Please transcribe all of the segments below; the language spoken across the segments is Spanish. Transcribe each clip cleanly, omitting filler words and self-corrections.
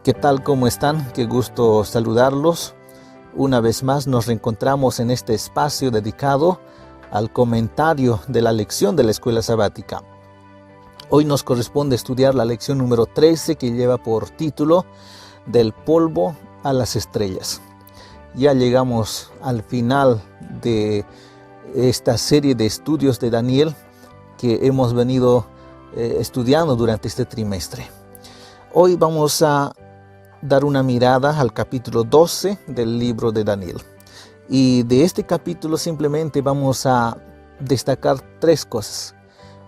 ¿Qué tal? ¿Cómo están? Qué gusto saludarlos. Una vez más nos reencontramos en este espacio dedicado al comentario de la lección de la escuela sabática. Hoy nos corresponde estudiar la lección número 13, que lleva por título Del polvo a las estrellas. Ya llegamos al final de esta serie de estudios de Daniel que hemos venido estudiando durante este trimestre. Hoy vamos a dar una mirada al capítulo 12 del libro de Daniel. Y de este capítulo simplemente vamos a destacar tres cosas.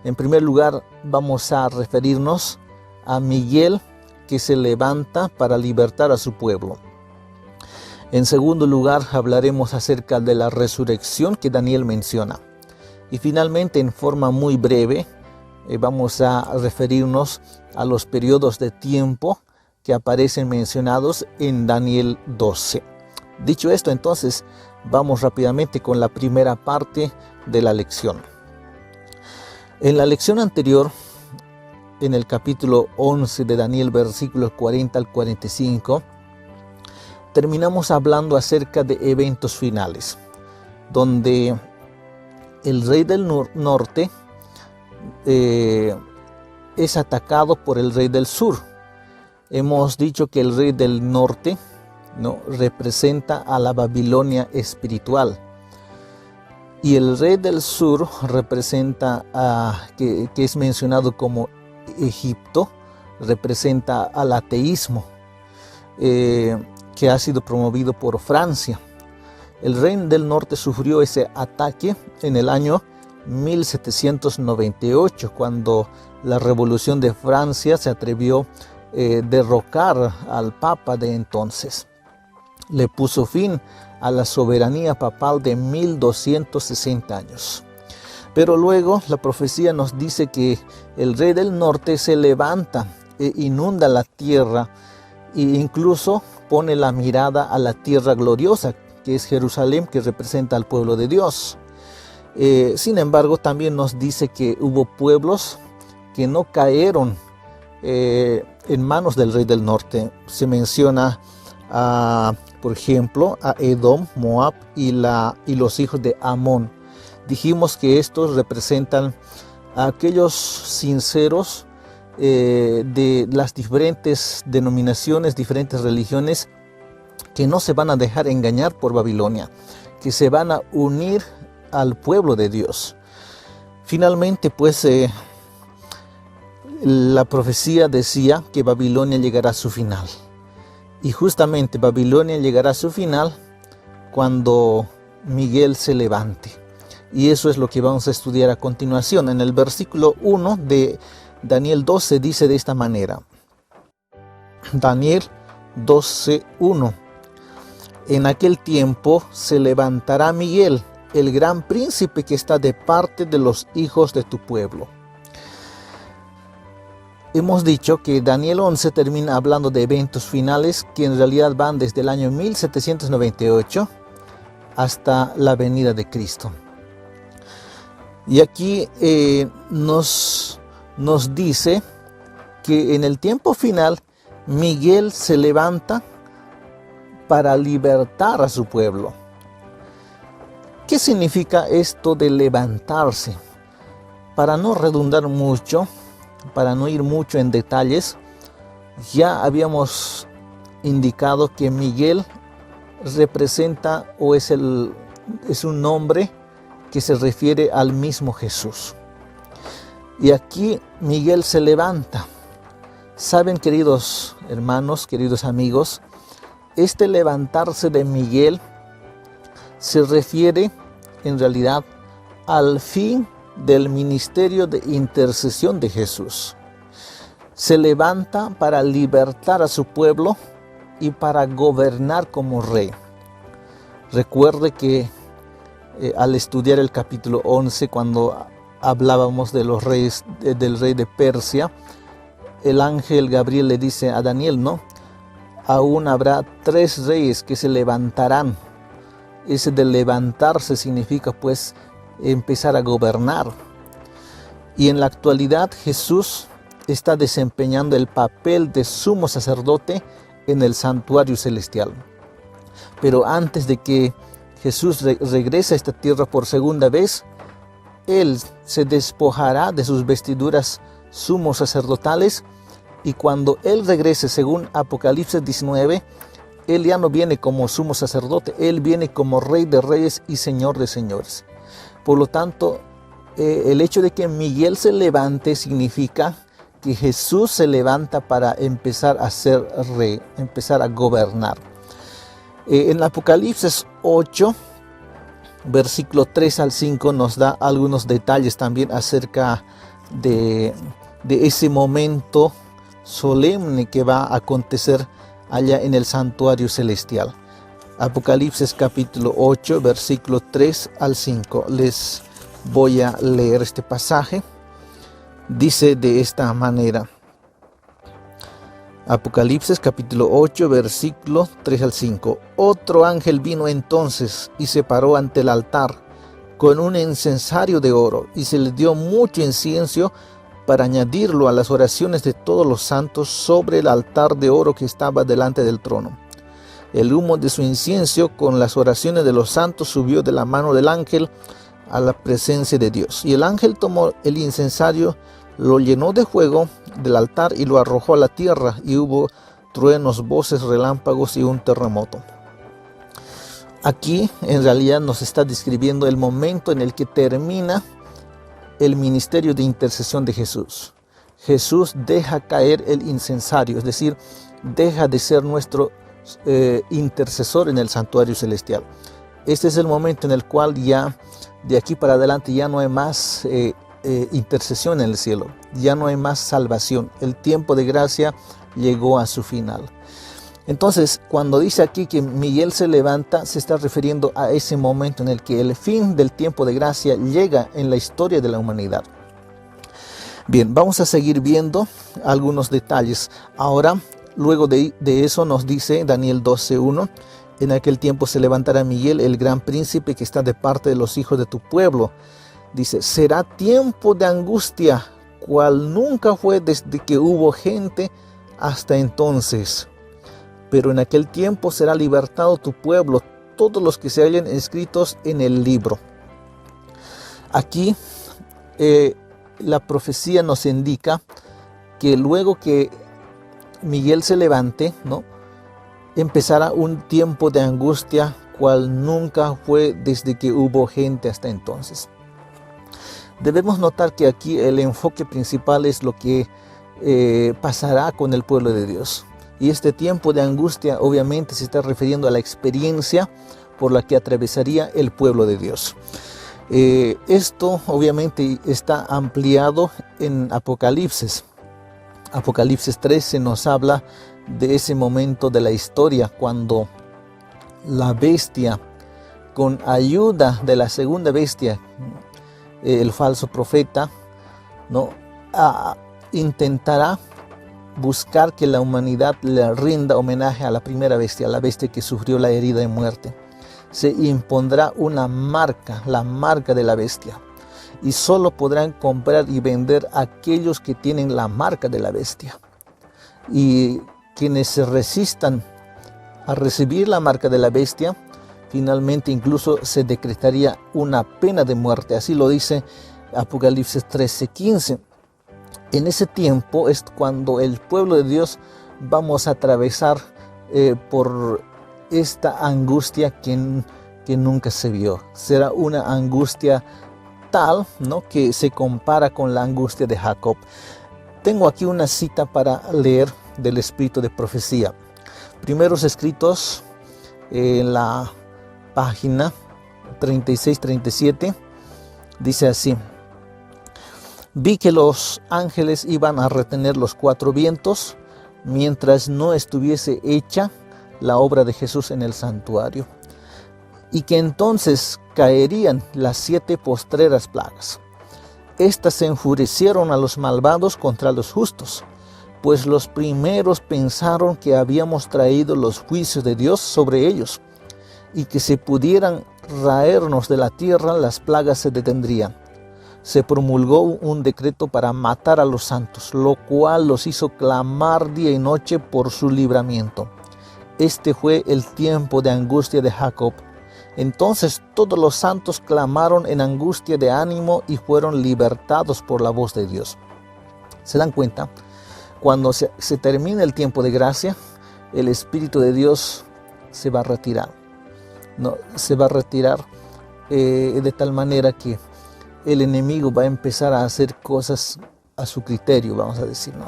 En primer lugar, vamos a referirnos a Miguel, que se levanta para libertar a su pueblo. En segundo lugar, hablaremos acerca de la resurrección que Daniel menciona. Y finalmente, en forma muy breve, vamos a referirnos a los periodos de tiempo que aparecen mencionados en Daniel 12. Dicho esto, entonces, vamos rápidamente con la primera parte de la lección. En la lección anterior, en el capítulo 11 de Daniel, versículos 40 al 45, terminamos hablando acerca de eventos finales, donde el rey del norte es atacado por el rey del sur. Hemos dicho que el rey del norte representa a la Babilonia espiritual, y el rey del sur representa que es mencionado como Egipto, representa al ateísmo que ha sido promovido por Francia. El rey del norte sufrió ese ataque en el año 1798, cuando la revolución de Francia se atrevió derrocar al papa de entonces. Le puso fin a la soberanía papal de 1260 años. Pero luego la profecía nos dice que el rey del norte se levanta e inunda la tierra e incluso pone la mirada a la tierra gloriosa, que es Jerusalén, que representa al pueblo de Dios. Sin embargo, también nos dice que hubo pueblos que no cayeron en manos del rey del norte. Se menciona, por ejemplo, a Edom, Moab y los hijos de Amón. Dijimos que estos representan a aquellos sinceros de las diferentes denominaciones, diferentes religiones, que no se van a dejar engañar por Babilonia, que se van a unir al pueblo de Dios. Finalmente, pues, la profecía decía que Babilonia llegará a su final. Y justamente Babilonia llegará a su final cuando Miguel se levante. Y eso es lo que vamos a estudiar a continuación. En el versículo 1 de Daniel 12 dice de esta manera. Daniel 12:1. En aquel tiempo se levantará Miguel, el gran príncipe que está de parte de los hijos de tu pueblo. Hemos dicho que Daniel 11 termina hablando de eventos finales que en realidad van desde el año 1798 hasta la venida de Cristo. Y aquí nos dice que en el tiempo final Miguel se levanta para libertar a su pueblo. ¿Qué significa esto de levantarse? Para no redundar mucho, para no ir mucho en detalles, ya habíamos indicado que Miguel representa o es un nombre que se refiere al mismo Jesús. Y aquí Miguel se levanta. Saben, queridos hermanos, queridos amigos, este levantarse de Miguel se refiere en realidad al fin del ministerio de intercesión de Jesús. Se levanta para libertar a su pueblo y para gobernar como rey. Recuerde que al estudiar el capítulo 11, cuando hablábamos de los reyes, del rey de Persia, el ángel Gabriel le dice a Daniel, aún habrá 3 reyes que se levantarán. Ese de levantarse significa pues empezar a gobernar. Y en la actualidad Jesús está desempeñando el papel de sumo sacerdote en el santuario celestial. Pero antes de que Jesús regrese a esta tierra por segunda vez, Él se despojará de sus vestiduras sumos sacerdotales, y cuando Él regrese, según Apocalipsis 19, Él ya no viene como sumo sacerdote, Él viene como Rey de Reyes y Señor de Señores. Por lo tanto, el hecho de que Miguel se levante significa que Jesús se levanta para empezar a ser rey, empezar a gobernar. En Apocalipsis 8, versículo 3 al 5, nos da algunos detalles también acerca de ese momento solemne que va a acontecer allá en el santuario celestial. Apocalipsis capítulo 8, versículo 3 al 5. Les voy a leer este pasaje. Dice de esta manera. Apocalipsis capítulo 8, versículo 3 al 5. Otro ángel vino entonces y se paró ante el altar con un incensario de oro, y se le dio mucho incienso para añadirlo a las oraciones de todos los santos sobre el altar de oro que estaba delante del trono. El humo de su incienso con las oraciones de los santos subió de la mano del ángel a la presencia de Dios. Y el ángel tomó el incensario, lo llenó de fuego del altar y lo arrojó a la tierra, y hubo truenos, voces, relámpagos y un terremoto. Aquí en realidad nos está describiendo el momento en el que termina el ministerio de intercesión de Jesús. Jesús deja caer el incensario, es decir, deja de ser nuestro intercesor en el santuario celestial. Este es el momento en el cual ya de aquí para adelante ya no hay más intercesión en el cielo, ya no hay más salvación. El tiempo de gracia llegó a su final. Entonces, cuando dice aquí que Miguel se levanta, se está refiriendo a ese momento en el que el fin del tiempo de gracia llega en la historia de la humanidad. Bien, vamos a seguir viendo algunos detalles. Ahora, luego de eso nos dice Daniel 12:1, en aquel tiempo se levantará Miguel, el gran príncipe que está de parte de los hijos de tu pueblo. Dice, será tiempo de angustia, cual nunca fue desde que hubo gente hasta entonces. Pero en aquel tiempo será libertado tu pueblo, todos los que se hallen escritos en el libro. Aquí la profecía nos indica que luego que Miguel se levante, ¿no?, empezará un tiempo de angustia, cual nunca fue desde que hubo gente hasta entonces. Debemos notar que aquí el enfoque principal es lo que pasará con el pueblo de Dios. Y este tiempo de angustia obviamente se está refiriendo a la experiencia por la que atravesaría el pueblo de Dios. Esto obviamente está ampliado en Apocalipsis. Apocalipsis 13 nos habla de ese momento de la historia cuando la bestia, con ayuda de la segunda bestia, el falso profeta, ¿no?, intentará buscar que la humanidad le rinda homenaje a la primera bestia, la bestia que sufrió la herida de muerte. Se impondrá una marca, la marca de la bestia, y solo podrán comprar y vender aquellos que tienen la marca de la bestia. Y quienes se resistan a recibir la marca de la bestia, finalmente incluso se decretaría una pena de muerte. Así lo dice Apocalipsis 13:15. En ese tiempo es cuando el pueblo de Dios vamos a atravesar por esta angustia que nunca se vio. Será una angustia tal, ¿no?, que se compara con la angustia de Jacob. Tengo aquí una cita para leer del espíritu de profecía. Primeros escritos en la página 36-37 dice así: vi que los ángeles iban a retener los cuatro vientos mientras no estuviese hecha la obra de Jesús en el santuario, y que entonces caerían las 7 postreras plagas. Estas se enfurecieron a los malvados contra los justos, pues los primeros pensaron que habíamos traído los juicios de Dios sobre ellos, y que si pudieran raernos de la tierra, las plagas se detendrían. Se promulgó un decreto para matar a los santos, lo cual los hizo clamar día y noche por su libramiento. Este fue el tiempo de angustia de Jacob. Entonces todos los santos clamaron en angustia de ánimo y fueron libertados por la voz de Dios. ¿Se dan cuenta? Cuando se termina el tiempo de gracia, el Espíritu de Dios se va a retirar. No, se va a retirar de tal manera que el enemigo va a empezar a hacer cosas a su criterio, vamos a decir, ¿no?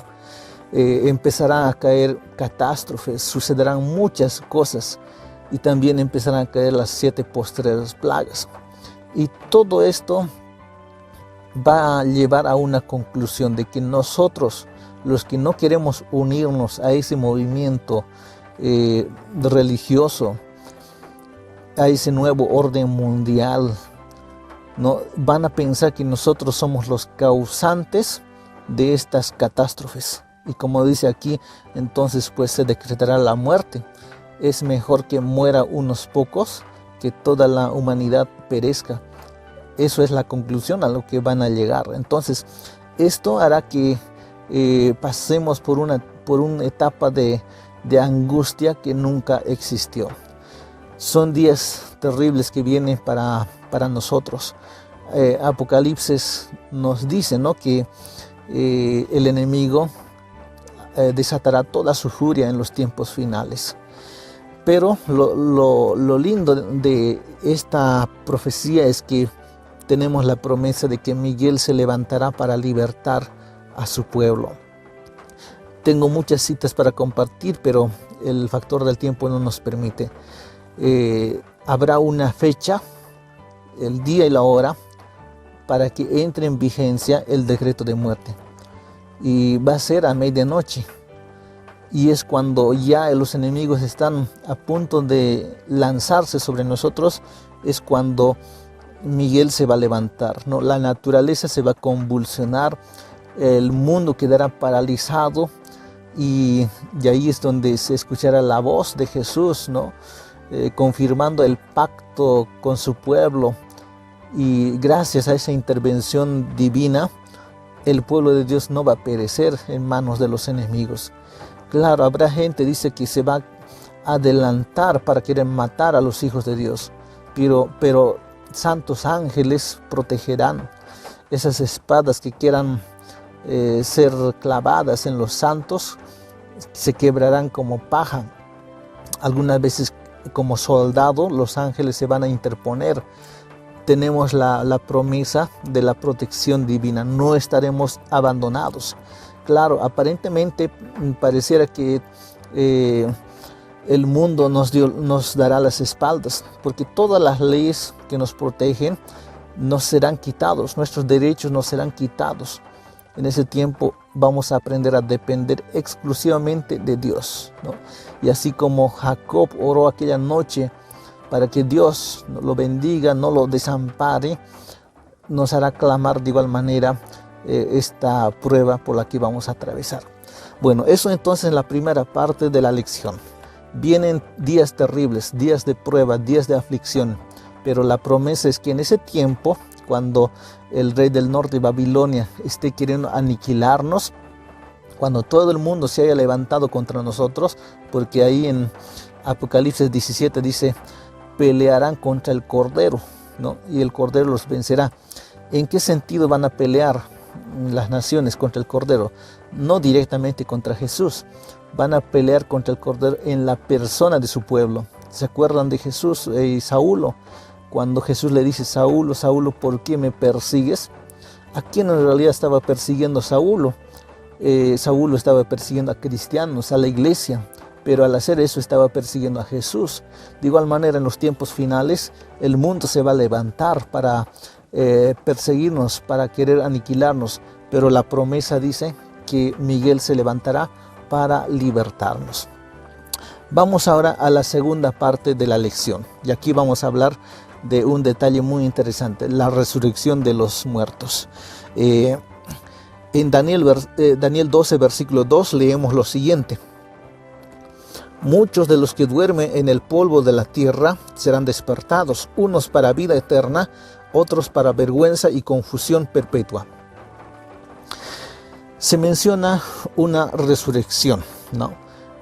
Empezarán a caer catástrofes, sucederán muchas cosas y también empezarán a caer las 7 postreras plagas. Y todo esto va a llevar a una conclusión de que nosotros, los que no queremos unirnos a ese movimiento religioso, a ese nuevo orden mundial, ¿no? Van a pensar que nosotros somos los causantes de estas catástrofes. Y como dice aquí, entonces pues se decretará la muerte. Es mejor que muera unos pocos que toda la humanidad perezca. Eso es la conclusión a lo que van a llegar. Entonces, esto hará que pasemos por una etapa de angustia que nunca existió. Son días terribles que vienen para nosotros. Apocalipsis nos dice, ¿no?, que el enemigo desatará toda su furia en los tiempos finales. Pero lo lindo de esta profecía es que tenemos la promesa de que Miguel se levantará para libertar a su pueblo. Tengo muchas citas para compartir, pero el factor del tiempo no nos permite. Habrá una fecha, el día y la hora, para que entre en vigencia el decreto de muerte. Y va a ser a medianoche. Y es cuando ya los enemigos están a punto de lanzarse sobre nosotros, es cuando Miguel se va a levantar, ¿no? La naturaleza se va a convulsionar, el mundo quedará paralizado y ahí es donde se escuchará la voz de Jesús, ¿no? Confirmando el pacto con su pueblo. Y gracias a esa intervención divina, el pueblo de Dios no va a perecer en manos de los enemigos. Claro, habrá gente, dice, que se va a adelantar para querer matar a los hijos de Dios, pero santos ángeles protegerán esas espadas que quieran ser clavadas en los santos, se quebrarán como paja. Algunas veces como soldado los ángeles se van a interponer. Tenemos la promesa de la protección divina, no estaremos abandonados. Claro, aparentemente pareciera que el mundo nos dará las espaldas, porque todas las leyes que nos protegen nos serán quitados, nuestros derechos nos serán quitados. En ese tiempo vamos a aprender a depender exclusivamente de Dios, ¿no? Y así como Jacob oró aquella noche para que Dios lo bendiga, no lo desampare, nos hará clamar de igual manera esta prueba por la que vamos a atravesar. Bueno, eso entonces es la primera parte de la lección. Vienen días terribles, días de prueba, días de aflicción, pero la promesa es que en ese tiempo, cuando el rey del norte, Babilonia, esté queriendo aniquilarnos, cuando todo el mundo se haya levantado contra nosotros, porque ahí en Apocalipsis 17 dice, pelearán contra el Cordero, ¿no? Y el Cordero los vencerá. ¿En qué sentido van a pelear las naciones contra el Cordero? No directamente contra Jesús, van a pelear contra el Cordero en la persona de su pueblo. ¿Se acuerdan de Jesús y Saulo? Cuando Jesús le dice, Saulo, Saulo, ¿por qué me persigues? ¿A quién en realidad estaba persiguiendo Saulo? Saulo estaba persiguiendo a cristianos, a la iglesia, pero al hacer eso estaba persiguiendo a Jesús. De igual manera, en los tiempos finales, el mundo se va a levantar para perseguirnos, para querer aniquilarnos, pero la promesa dice que Miguel se levantará para libertarnos. Vamos ahora a la segunda parte de la lección, y aquí vamos a hablar de un detalle muy interesante, la resurrección de los muertos. En Daniel 12, versículo 2, leemos lo siguiente: muchos de los que duermen en el polvo de la tierra serán despertados, unos para vida eterna, otros para vergüenza y confusión perpetua. Se menciona una resurrección, ¿no?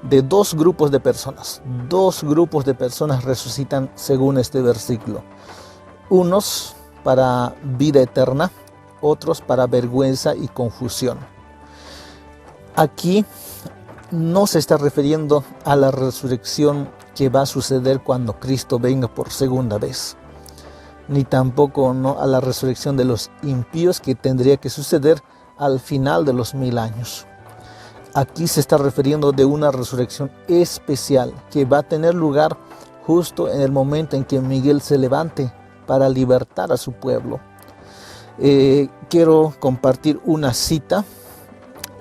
de dos grupos de personas. Dos grupos de personas resucitan según este versículo. Unos para vida eterna, otros para vergüenza y confusión. Aquí no se está refiriendo a la resurrección que va a suceder cuando Cristo venga por segunda vez, ni tampoco a la resurrección de los impíos que tendría que suceder al final de los 1000 años. Aquí se está refiriendo de una resurrección especial que va a tener lugar justo en el momento en que Miguel se levante para libertar a su pueblo. Quiero compartir una cita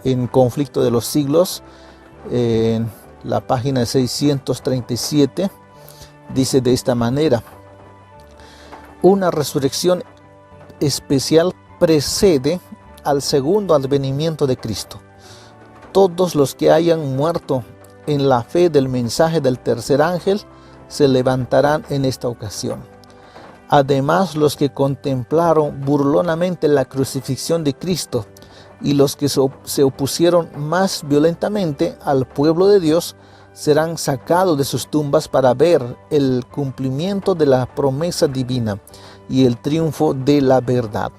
en Conflicto de los Siglos, en la página 637, dice de esta manera: una resurrección especial precede al segundo advenimiento de Cristo. Todos los que hayan muerto en la fe del mensaje del tercer ángel se levantarán en esta ocasión. Además, los que contemplaron burlonamente la crucifixión de Cristo y los que se opusieron más violentamente al pueblo de Dios serán sacados de sus tumbas para ver el cumplimiento de la promesa divina y el triunfo de la verdad.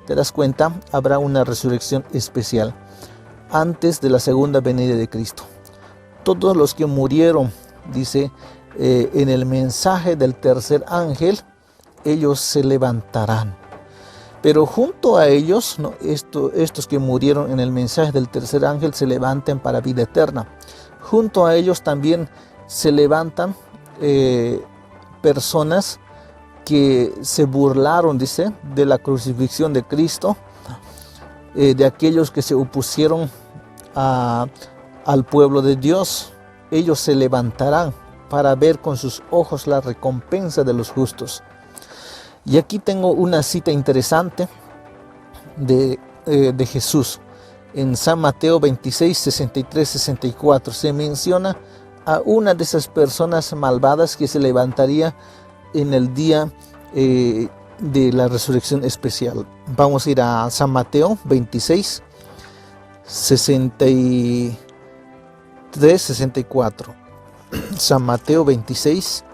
¿Te das cuenta? Habrá una resurrección especial antes de la segunda venida de Cristo. Todos los que murieron, dice, en el mensaje del tercer ángel, ellos se levantarán. Pero junto a ellos, ¿no?, estos que murieron en el mensaje del tercer ángel se levantan para vida eterna. Junto a ellos también se levantan personas que se burlaron, dice, de la crucifixión de Cristo, de aquellos que se opusieron al pueblo de Dios. Ellos se levantarán para ver con sus ojos la recompensa de los justos. Y aquí tengo una cita interesante de Jesús. En San Mateo 26, 63, 64 se menciona a una de esas personas malvadas que se levantaría en el día de la resurrección especial. Vamos a ir a San Mateo 26, 63, 64. San Mateo 26,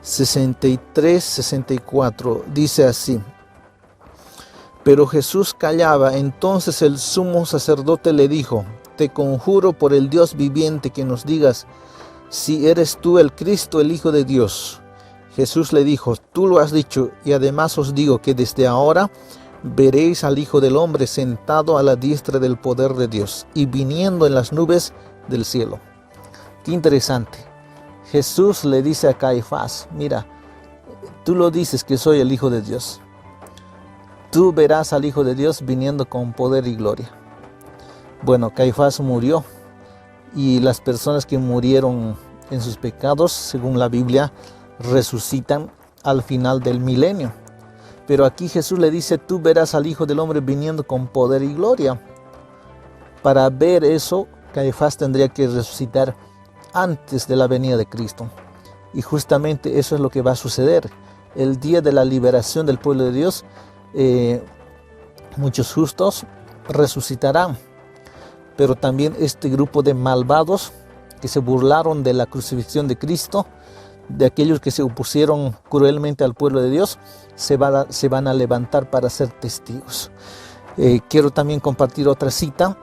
63, 64, dice así: pero Jesús callaba. Entonces el sumo sacerdote le dijo: te conjuro por el Dios viviente que nos digas si eres tú el Cristo, el Hijo de Dios. Jesús le dijo: tú lo has dicho, y además os digo que desde ahora veréis al Hijo del Hombre sentado a la diestra del poder de Dios y viniendo en las nubes del cielo. Qué interesante. Jesús le dice a Caifás: mira, tú lo dices que soy el Hijo de Dios. Tú verás al Hijo de Dios viniendo con poder y gloria. Bueno, Caifás murió, y las personas que murieron en sus pecados, según la Biblia, resucitan al final del milenio. Pero aquí Jesús le dice: tú verás al Hijo del Hombre viniendo con poder y gloria. Para ver eso, Caifás tendría que resucitar antes de la venida de Cristo. Y justamente eso es lo que va a suceder. El día de la liberación del pueblo de Dios, muchos justos resucitarán. Pero también este grupo de malvados que se burlaron de la crucifixión de Cristo, de aquellos que se opusieron cruelmente al pueblo de Dios, se van a levantar para ser testigos. Quiero también compartir otra cita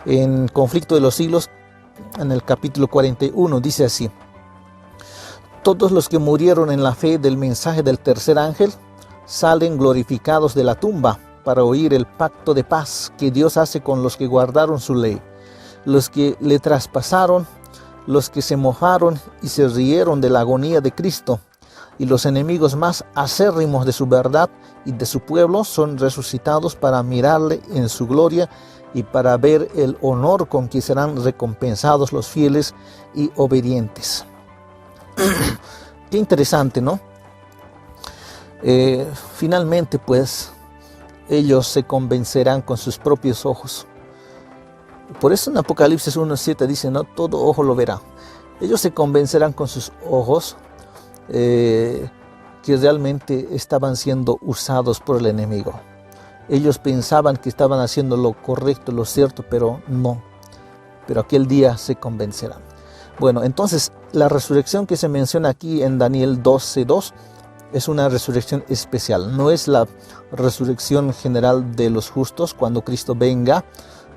en Conflicto de los Siglos, en el capítulo 41, dice así: todos los que murieron en la fe del mensaje del tercer ángel salen glorificados de la tumba para oír el pacto de paz que Dios hace con los que guardaron su ley, los que le traspasaron, los que se mofaron y se rieron de la agonía de Cristo, y los enemigos más acérrimos de su verdad y de su pueblo son resucitados para mirarle en su gloria y para ver el honor con que serán recompensados los fieles y obedientes. Qué interesante, ¿no? Finalmente, pues, ellos se convencerán con sus propios ojos. Por eso en Apocalipsis 1:7 dice, no, todo ojo lo verá. Ellos se convencerán con sus ojos que realmente estaban siendo usados por el enemigo. Ellos pensaban que estaban haciendo lo correcto, lo cierto, pero no. pero aquel día se convencerán. Bueno, entonces la resurrección que se menciona aquí en Daniel 12:2 es una resurrección especial. No es la resurrección general de los justos cuando Cristo venga,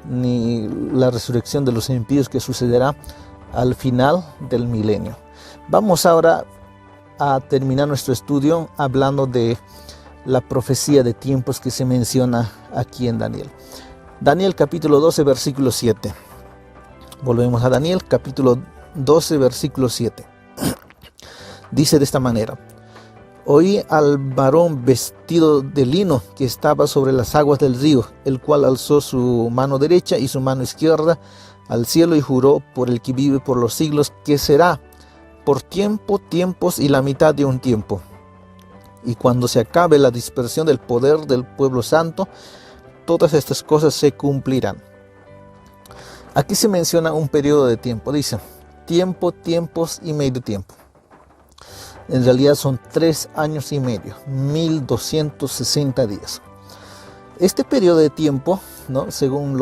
ni la resurrección de los impíos que sucederá al final del milenio. Vamos ahora a terminar nuestro estudio hablando de la profecía de tiempos que se menciona aquí en Daniel. Daniel capítulo 12 versículo 7. Volvemos a Daniel capítulo 12 versículo 7. Dice de esta manera: oí al varón vestido de lino que estaba sobre las aguas del río, el cual alzó su mano derecha y su mano izquierda al cielo y juró por el que vive por los siglos que será por tiempo, tiempos y la mitad de un tiempo. Y cuando se acabe la dispersión del poder del pueblo santo, todas estas cosas se cumplirán. Aquí se menciona un periodo de tiempo. Dice tiempo, tiempos y medio tiempo. En realidad son 3 años y medio, 1260 días. Este periodo de tiempo, ¿no?, según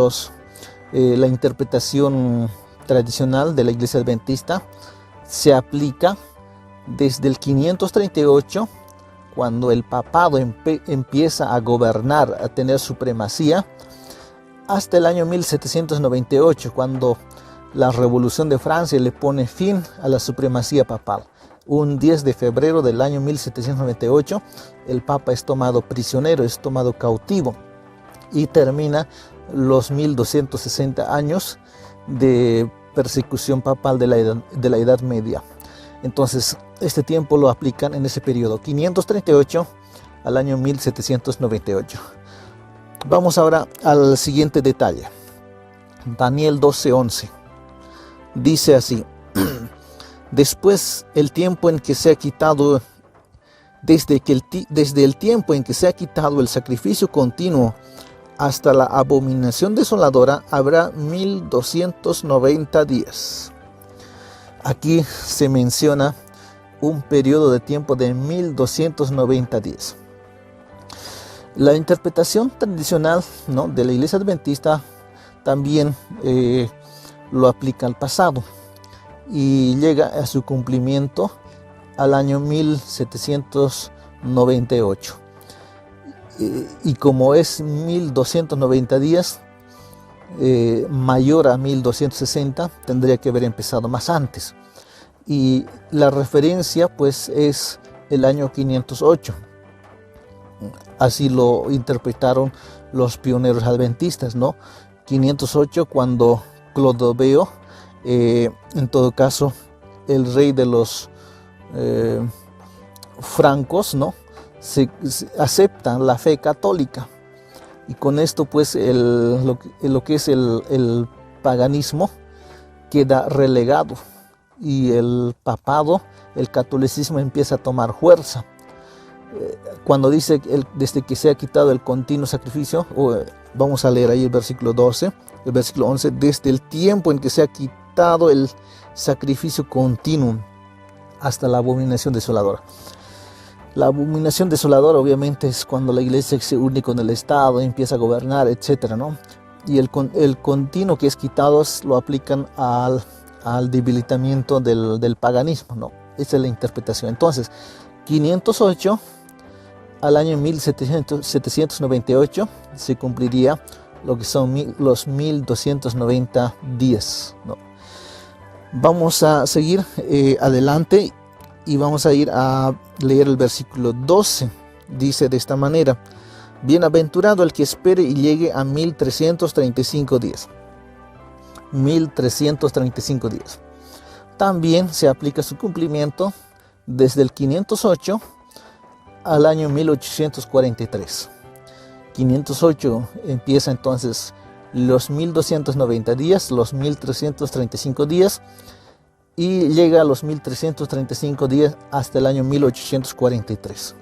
la interpretación tradicional de la Iglesia Adventista, se aplica desde el 538, cuando el papado empieza a gobernar, a tener supremacía, hasta el año 1798, cuando la Revolución de Francia le pone fin a la supremacía papal. Un 10 de febrero del año 1798, el Papa es tomado prisionero, es tomado cautivo, y termina los 1260 años de persecución papal de la Edad Media. Entonces, este tiempo lo aplican en ese periodo, 538 al año 1798. Vamos ahora al siguiente detalle. Daniel 12:11. Dice así: después el tiempo en que se ha quitado, desde el tiempo en que se ha quitado el sacrificio continuo hasta la abominación desoladora, habrá 1290 días. Aquí se menciona un periodo de tiempo de 1290 días. La interpretación tradicional, ¿no?, de la Iglesia Adventista también lo aplica al pasado y llega a su cumplimiento al año 1798. Y como es 1290 días, mayor a 1260, tendría que haber empezado más antes. Y la referencia pues es el año 508. Así lo interpretaron los pioneros adventistas, ¿no? 508, cuando Clodoveo, en todo caso el rey de los francos, ¿no?, se aceptan la fe católica, y con esto pues lo que es el paganismo queda relegado, y el papado, el catolicismo, empieza a tomar fuerza. Cuando dice desde que se ha quitado el continuo sacrificio, vamos a leer ahí el versículo 12, el versículo 11: desde el tiempo en que se ha quitado el sacrificio continuo hasta la abominación desoladora. La abominación desoladora obviamente es cuando la iglesia se une con el Estado, empieza a gobernar, etcétera, ¿no? Y el continuo que es quitado lo aplican al debilitamiento del paganismo, ¿no? Esa es la interpretación. Entonces, 508 al año 1798 se cumpliría lo que son los 1290 días, ¿no? Vamos a seguir adelante y vamos a ir a leer el versículo 12. Dice de esta manera: bienaventurado el que espere y llegue a 1335 días. 1335 días. También se aplica su cumplimiento desde el 508 al año 1843. 508 empieza entonces los 1290 días, los 1335 días, y llega a los 1335 días hasta el año 1843.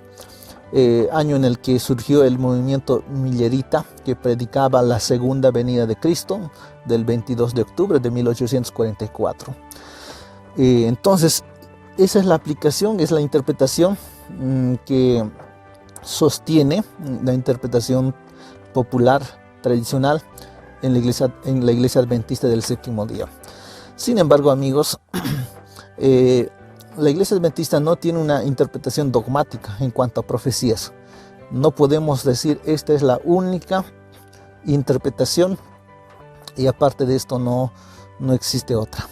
Año en el que surgió el movimiento millerita, que predicaba la segunda venida de Cristo, del 22 de octubre de 1844. Entonces, esa es la aplicación, es la interpretación que sostiene la interpretación popular, tradicional, en la iglesia adventista del séptimo día. Sin embargo, amigos, la iglesia adventista no tiene una interpretación dogmática en cuanto a profecías. No podemos decir esta es la única interpretación y aparte de esto no existe otra.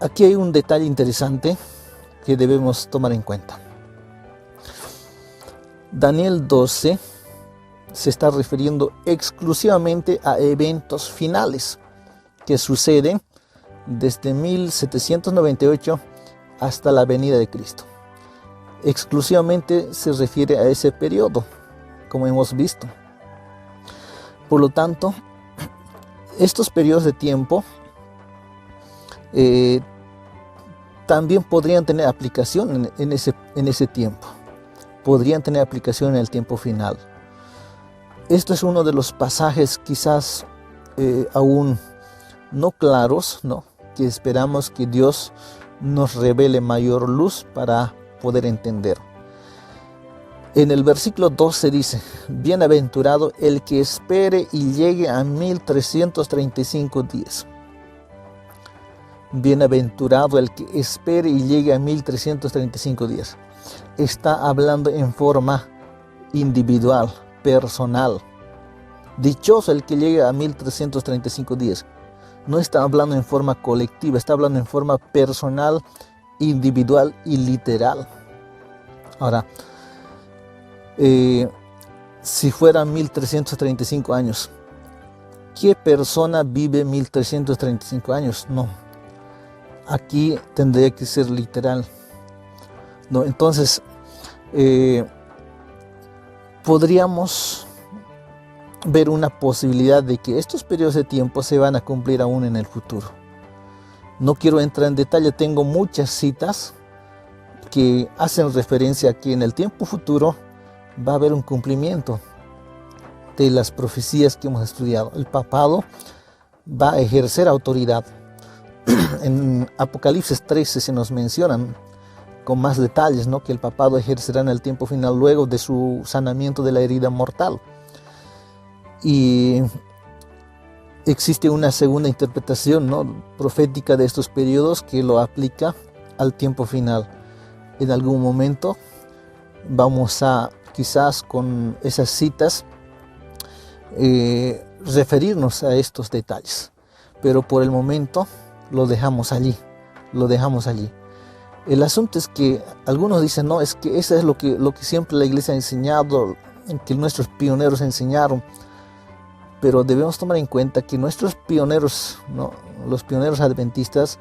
Aquí hay un detalle interesante que debemos tomar en cuenta. Daniel 12 se está refiriendo exclusivamente a eventos finales que suceden desde 1798 hasta la venida de Cristo. Exclusivamente se refiere a ese periodo, como hemos visto. Por lo tanto, estos periodos de tiempo también podrían tener aplicación en ese tiempo. Podrían tener aplicación en el tiempo final. Esto es uno de los pasajes quizás aún no claros, ¿no? Que esperamos que Dios nos revele mayor luz para poder entender. En el versículo 12 dice: bienaventurado el que espere y llegue a 1335 días. Bienaventurado el que espere y llegue a 1335 días. Está hablando en forma individual, personal. Dichoso el que llegue a 1335 días. No está hablando en forma colectiva, está hablando en forma personal, individual y literal. Ahora, si fueran 1335 años, ¿qué persona vive 1335 años? No. Aquí tendría que ser literal. No, entonces, podríamos ver una posibilidad de que estos periodos de tiempo se van a cumplir aún en el futuro. No quiero entrar en detalle, tengo muchas citas que hacen referencia a que en el tiempo futuro va a haber un cumplimiento de las profecías que hemos estudiado. El papado va a ejercer autoridad. En Apocalipsis 13 se nos mencionan con más detalles, ¿no?, que el papado ejercerá en el tiempo final luego de su sanamiento de la herida mortal. Y existe una segunda interpretación, ¿no?, profética de estos periodos que lo aplica al tiempo final. En algún momento vamos a, quizás con esas citas, referirnos a estos detalles. Pero por el momento lo dejamos allí. El asunto es que algunos dicen, no, es que eso es lo que siempre la iglesia ha enseñado, que nuestros pioneros enseñaron. Pero debemos tomar en cuenta que nuestros pioneros, ¿no?, los pioneros adventistas,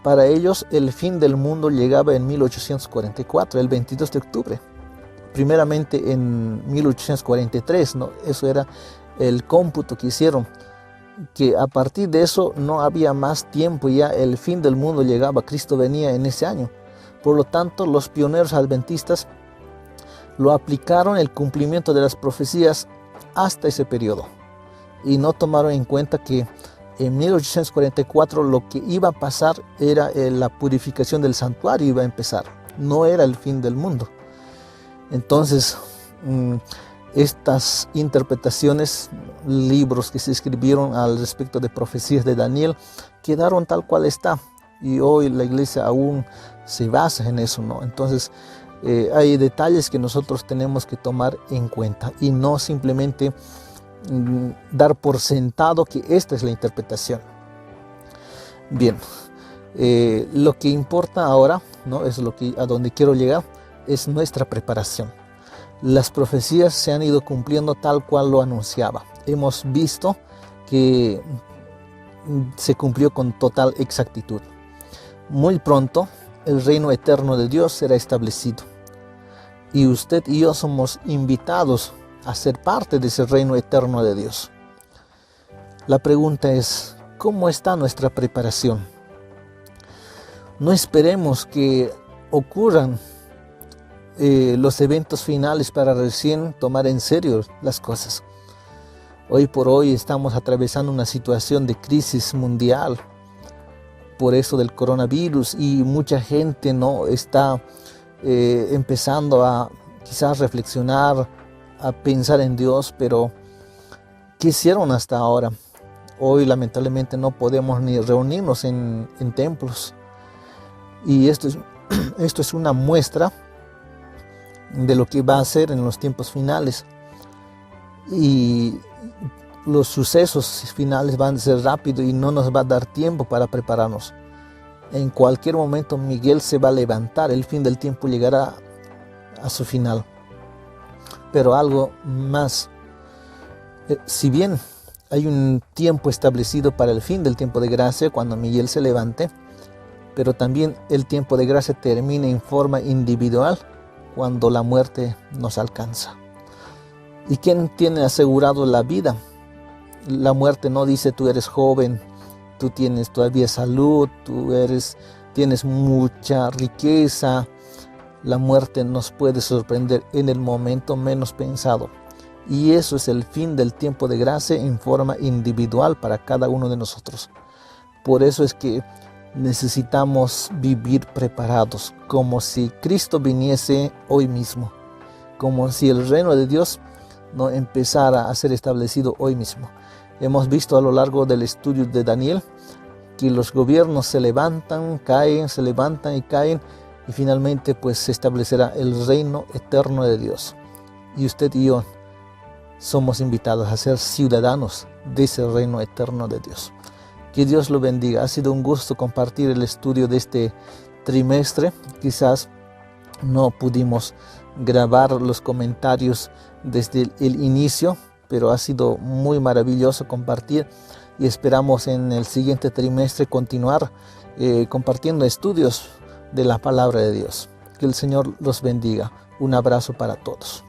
para ellos el fin del mundo llegaba en 1844, el 22 de octubre. Primeramente en 1843, ¿no? Eso era el cómputo que hicieron, que a partir de eso no había más tiempo, ya el fin del mundo llegaba, Cristo venía en ese año. Por lo tanto, los pioneros adventistas lo aplicaron el cumplimiento de las profecías hasta ese periodo y no tomaron en cuenta que en 1844 lo que iba a pasar era la purificación del santuario, iba a empezar, no era el fin del mundo. Entonces, estas interpretaciones, libros que se escribieron al respecto de profecías de Daniel, quedaron tal cual está, y hoy la iglesia aún se basa en eso, ¿no? Entonces, hay detalles que nosotros tenemos que tomar en cuenta y no simplemente dar por sentado que esta es la interpretación. Bien, lo que importa ahora, ¿no?, es a donde quiero llegar, es nuestra preparación. Las profecías se han ido cumpliendo tal cual lo anunciaba. Hemos visto que se cumplió con total exactitud. Muy pronto el reino eterno de Dios será establecido. Y usted y yo somos invitados a ser parte de ese reino eterno de Dios. La pregunta es, ¿cómo está nuestra preparación? No esperemos que ocurran los eventos finales para recién tomar en serio las cosas. Hoy por hoy estamos atravesando una situación de crisis mundial por eso del coronavirus, y mucha gente no está empezando a quizás reflexionar, a pensar en Dios, pero ¿Qué hicieron hasta ahora? Hoy lamentablemente no podemos ni reunirnos en templos. Y esto es una muestra de lo que va a ser en los tiempos finales. Y los sucesos finales van a ser rápidos y no nos va a dar tiempo para prepararnos. En cualquier momento Miguel se va a levantar, el fin del tiempo llegará a su final. Pero algo más, si bien hay un tiempo establecido para el fin del tiempo de gracia cuando Miguel se levante, pero también el tiempo de gracia termina en forma individual cuando la muerte nos alcanza. ¿Y quién tiene asegurado la vida? La muerte no dice tú eres joven, tú tienes todavía salud, tienes mucha riqueza. La muerte nos puede sorprender en el momento menos pensado. Y eso es el fin del tiempo de gracia en forma individual para cada uno de nosotros. Por eso es que necesitamos vivir preparados, como si Cristo viniese hoy mismo, como si el reino de Dios no empezara a ser establecido hoy mismo. Hemos visto a lo largo del estudio de Daniel que los gobiernos se levantan, caen, se levantan y caen, y finalmente pues se establecerá el reino eterno de Dios. Y usted y yo somos invitados a ser ciudadanos de ese reino eterno de Dios. Que Dios lo bendiga. Ha sido un gusto compartir el estudio de este trimestre. Quizás no pudimos grabar los comentarios desde el inicio, pero ha sido muy maravilloso compartir y esperamos en el siguiente trimestre continuar compartiendo estudios de la palabra de Dios. Que el Señor los bendiga. Un abrazo para todos.